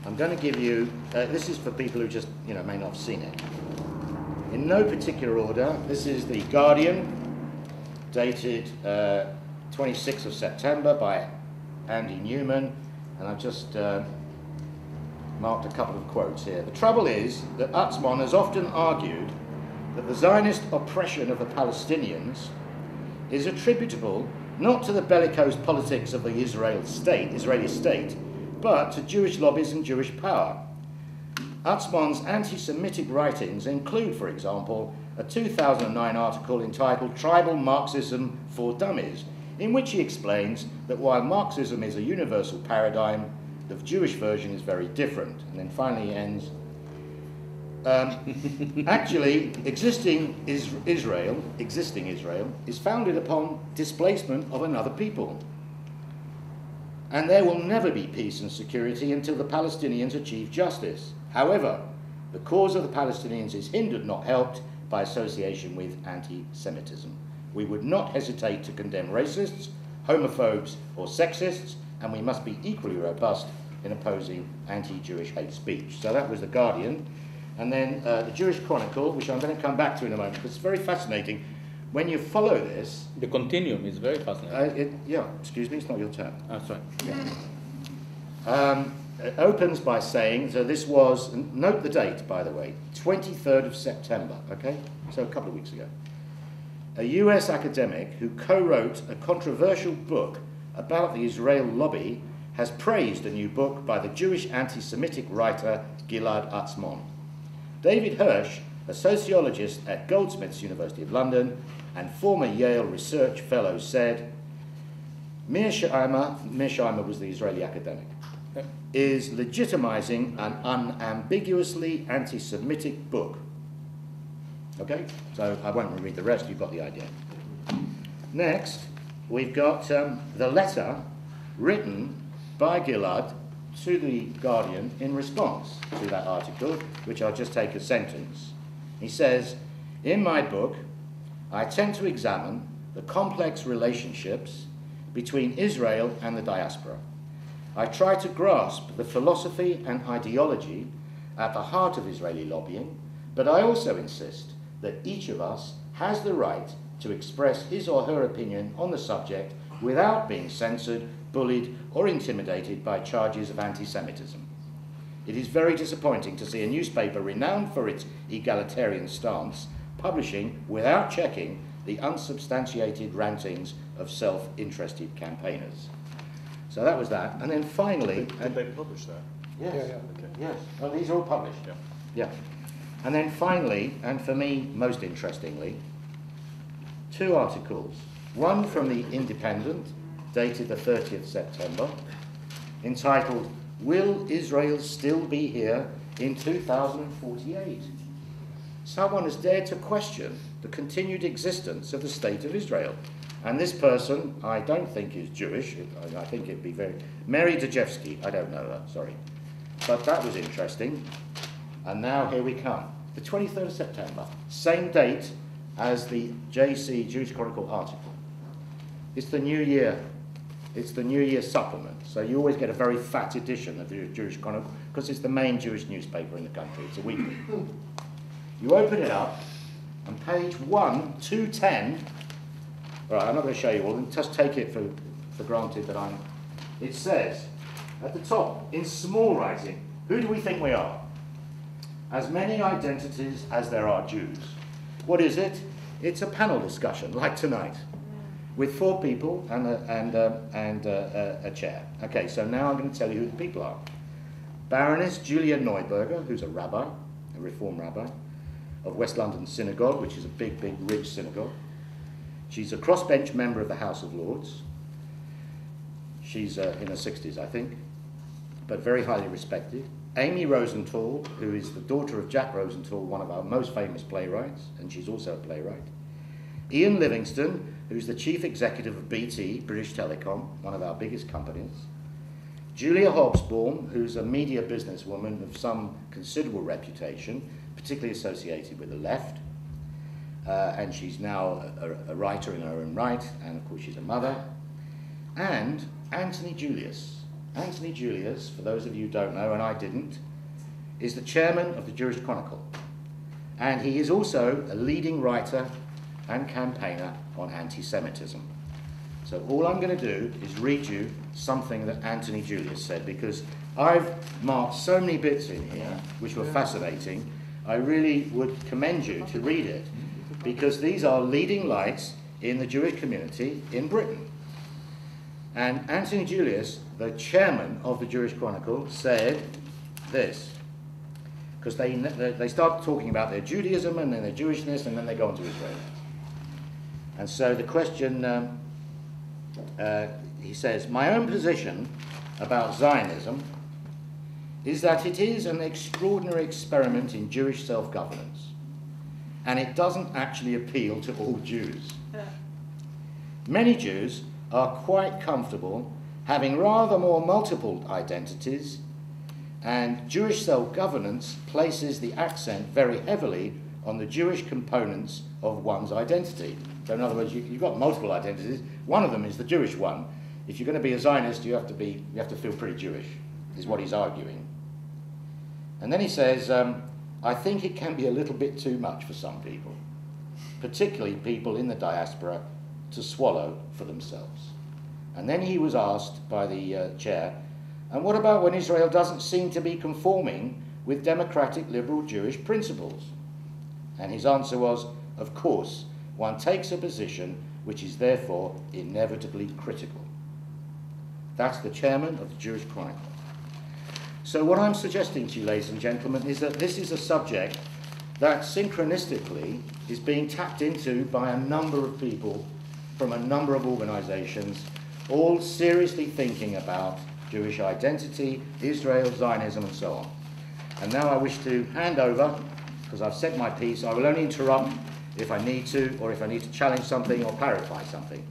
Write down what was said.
I'm going to give you, this is for people who just, may not have seen it. In no particular order, this is The Guardian, dated 26th of September by Andy Newman, and I've just marked a couple of quotes here. The trouble is that Atzmon has often argued that the Zionist oppression of the Palestinians is attributable not to the bellicose politics of the Israeli state, but to Jewish lobbies and Jewish power. Atzmon's anti-Semitic writings include, for example, a 2009 article entitled Tribal Marxism for Dummies, in which he explains that while Marxism is a universal paradigm, the Jewish version is very different. And then finally he ends, actually, existing Israel is founded upon displacement of another people. And there will never be peace and security until the Palestinians achieve justice. However, the cause of the Palestinians is hindered, not helped, by association with anti-Semitism. We would not hesitate to condemn racists, homophobes, or sexists, and we must be equally robust in opposing anti-Jewish hate speech. So that was The Guardian. And then the Jewish Chronicle, which I'm going to come back to in a moment, because it's very fascinating. When you follow this... The continuum is very fascinating. Excuse me, it's not your turn. Oh, sorry. Yeah. It opens by saying, so this was, note the date, by the way, 23rd of September, okay? So a couple of weeks ago. A US academic who co-wrote a controversial book about the Israel lobby has praised a new book by the Jewish anti-Semitic writer Gilad Atzmon. David Hirsch, a sociologist at Goldsmiths University of London and former Yale research fellow, said, Mearsheimer was the Israeli academic, is legitimizing an unambiguously anti-Semitic book. Okay, so I won't read the rest, you've got the idea. Next, we've got the letter written by Gilad to the Guardian in response to that article, which I'll just take a sentence. He says, in my book, I tend to examine the complex relationships between Israel and the diaspora. I try to grasp the philosophy and ideology at the heart of Israeli lobbying, but I also insist that each of us has the right to express his or her opinion on the subject without being censored, bullied, or intimidated by charges of anti-Semitism. It is very disappointing to see a newspaper renowned for its egalitarian stance publishing, without checking, the unsubstantiated rantings of self-interested campaigners. So that was that. And then finally... Did they publish that? Yes. Yeah, okay. Yes. Well, these are all published. Yeah. And then finally, and for me most interestingly, two articles. One from the Independent, dated the 30th September, entitled, Will Israel Still Be Here in 2048? Someone has dared to question the continued existence of the State of Israel. And this person, I don't think is Jewish. I think it'd be Mary Dejevsky. I don't know her, sorry. But that was interesting. And now here we come. The 23rd of September, same date as the JC Jewish Chronicle article. It's the New Year. It's the New Year supplement. So you always get a very fat edition of the Jewish Chronicle because it's the main Jewish newspaper in the country. It's a weekly. You open it up, and page 210. All right, I'm not going to show you all. Just take it for granted that I'm... It says, at the top, in small writing, who do we think we are? As many identities as there are Jews. What is it? It's a panel discussion, like tonight, with 4 people and a chair. Okay, so now I'm going to tell you who the people are. Baroness Julia Neuberger, who's a rabbi, a Reform rabbi, of West London Synagogue, which is a big, rich synagogue. She's a crossbench member of the House of Lords. She's in her 60s, I think, but very highly respected. Amy Rosenthal, who is the daughter of Jack Rosenthal, one of our most famous playwrights, and she's also a playwright. Ian Livingston, who's the chief executive of BT, British Telecom, one of our biggest companies. Julia Hobsbawm, who's a media businesswoman of some considerable reputation, particularly associated with the left. And she's now a writer in her own right, and of course she's a mother. And Anthony Julius, Anthony Julius, for those of you who don't know, and I didn't, is the chairman of the Jewish Chronicle. And he is also a leading writer and campaigner on anti-Semitism. So all I'm going to do is read you something that Anthony Julius said, because I've marked so many bits in here which were fascinating. I really would commend you to read it, because these are leading lights in the Jewish community in Britain. And Anthony Julius, the chairman of the Jewish Chronicle, said this, because they start talking about their Judaism and then their Jewishness, and then they go on to Israel. And so the question, he says, my own position about Zionism is that it is an extraordinary experiment in Jewish self-governance, and it doesn't actually appeal to all Jews. Many Jews are quite comfortable having rather more multiple identities, and Jewish self-governance places the accent very heavily on the Jewish components of one's identity. So in other words, you've got multiple identities. One of them is the Jewish one. If you're going to be a Zionist, you have to feel pretty Jewish, is what he's arguing. And then he says, I think it can be a little bit too much for some people, particularly people in the diaspora, to swallow for themselves. And then he was asked by the chair, and what about when Israel doesn't seem to be conforming with democratic liberal Jewish principles? And his answer was, of course, one takes a position which is therefore inevitably critical. That's the chairman of the Jewish Chronicle. So what I'm suggesting to you, ladies and gentlemen, is that this is a subject that synchronistically is being tapped into by a number of people from a number of organizations, all seriously thinking about Jewish identity, Israel, Zionism, and so on. And now I wish to hand over, because I've said my piece. I will only interrupt if I need to, or if I need to challenge something or clarify something.